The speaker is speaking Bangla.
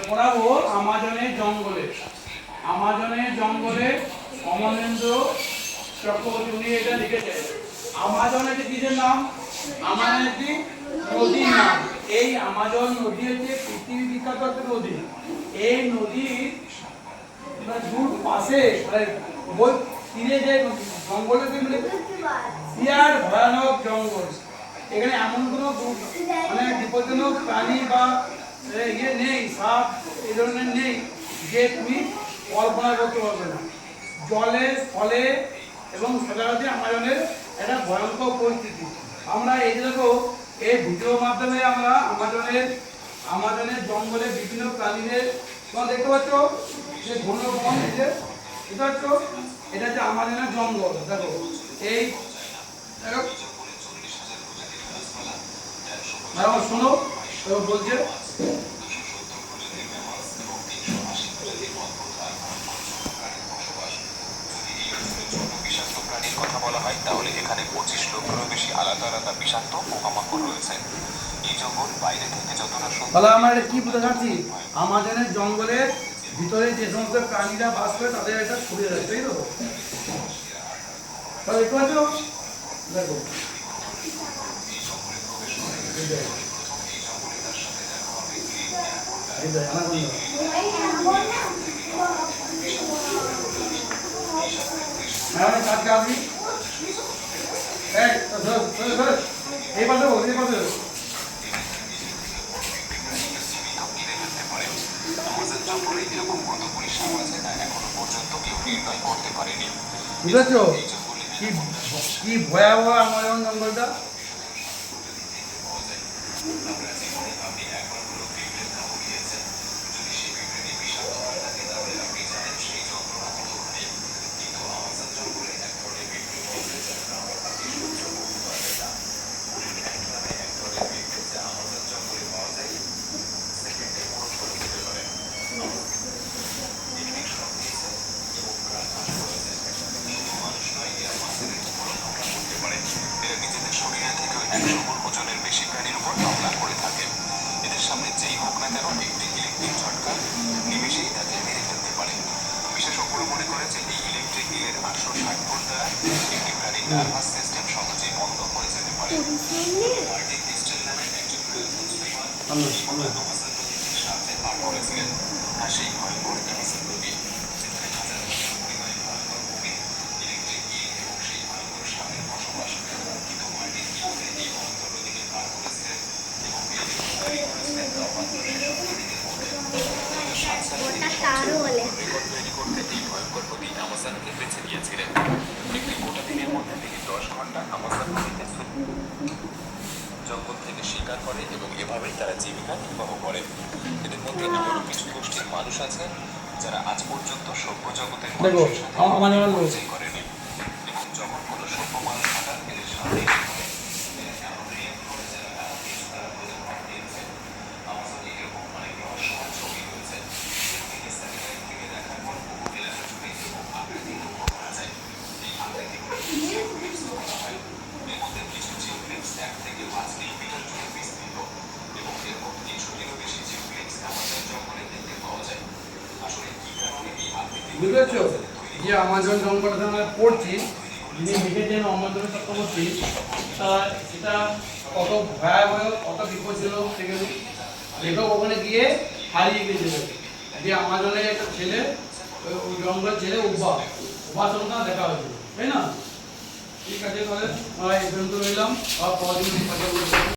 পড়াবো আমাজনের জঙ্গলে। আমাজনের জঙ্গলে অমলেন্দ্র চক্রবর্তী উনি এটা লিখেছেন। আমাজন একটি কিসের নাম? আমাজন একটি নদীর নাম। এই আমাজন নদী হচ্ছে পৃথিবী বিখ্যাত একটা নদী। এই নদীর দূর পাশে তীরে যে জঙ্গলে বিরাট ভয়ানক জঙ্গল। এখানে এমন কোনো বিপজ্জনক প্রাণী বা ইয়ে নেই, সাপ এই ধরনের নেই যে তুমি কল্পনা করতে পারবে না। জলের ফলে এবং সাধারণত আমাজনের একটা ভয়ঙ্কর পরিস্থিতি। আমরা এই দেখো এই ভিডিওর মাধ্যমে আমরা আমাজনের জঙ্গলে বিভিন্ন প্রাণীদের তোমরা দেখতে পাচ্ছ যে ঘন বন, এটা হচ্ছে এটা হচ্ছে আমাজনের জঙ্গল। দেখো এই দেখো শোনো বলছে কথা বলা হয় তাহলে এখানে 25 লক্ষেরও বেশি আলাদা আলাদা বিষাক্ত পোকামাকড় রয়েছে। এই জঙ্গল বাইরে থেকে যতটা তাহলে আমরা কি বুঝতে পারছি, আমাজনের জঙ্গলের ভিতরে যে সমস্ত প্রাণীরা বাস করে তাদের একটা ছড়িয়ে যাচ্ছে, তাই তো? তাহলে একটু আছো দেখো আপনি এই পাশে বল, এই পাশে বুঝেছ কি ভয়াবহ আমাজন জঙ্গলটা। নিজেদের শরীরে থেকে 100 গুণ ওজনের বেশি প্রাণীর উপর হামলা করে থাকে। এদের সামনে যেই হোক না কেন একটি ইলেকট্রিক ঝটকা নিমেষেই তাকে মেরে ফেলতে পারে। বিশেষজ্ঞরা মনে করে যে এই ইলেকট্রিক ইলের 860 ভোল্ট দ্বারা একটি প্রাণীর নার্ভাস সিস্টেম সহজেই বন্ধ হয়ে যেতে পারে। মার্টি ক্রিস্টেল নামে একজন সাথে পার করেছিলেন আর সেই ভয়ঙ্কর অ্যামাজন নদী, যেখানে হাজার বছর পরিমাণে ভয়ঙ্কর ভূমি, ইলেকট্রিক ইল এবং সেই ভয়ঙ্কর সাপের বসবাস। কিন্তু মার্টি কিভাবে এই ভয়ঙ্কর নদীকে পার করেছিলেন এবং এই তৈরি করেছিলেন তা মাত্র সেসব নদীদের মধ্যে। 2007 সালে তিনি রেকর্ড তৈরি করতে এই ভয়ঙ্কর নদী আমাজনকে বেছে নিয়েছিলেন। একটি গোটা দিনের মধ্যে তিনি 10 ঘন্টা আমাজন নদীতে জঙ্গল থেকে শিকার করে এবং এভাবেই তারা জীবিকা নির্বাহ করে। এদের মধ্যে এমনও কিছু গোষ্ঠীর মানুষ আছে যারা আজ পর্যন্ত সভ্য জগতের মানুষের সাথে পরিচয় করেনি এবং যখন কোনো সভ্য মানুষ হঠাৎ এদের সামনে বুঝতে পারছো যে আমাজন জঙ্গলটা আমরা পড়ছি, যিনি লিখেছেন অমলেন্দ্র চক্রবর্তী, সেটা কত ভয়াবহ কত বিপজ্জনক সেগুলো লেখক ওখানে গিয়ে হারিয়ে গিয়েছিল। যে আমাজনের একটা ছেলে ওই জঙ্গলের ছেলে উপাস দেখা হয়েছিল, তাই না? ঠিক আছে, তাহলে আমরা এই পর্যন্ত রইলাম আর পরদিন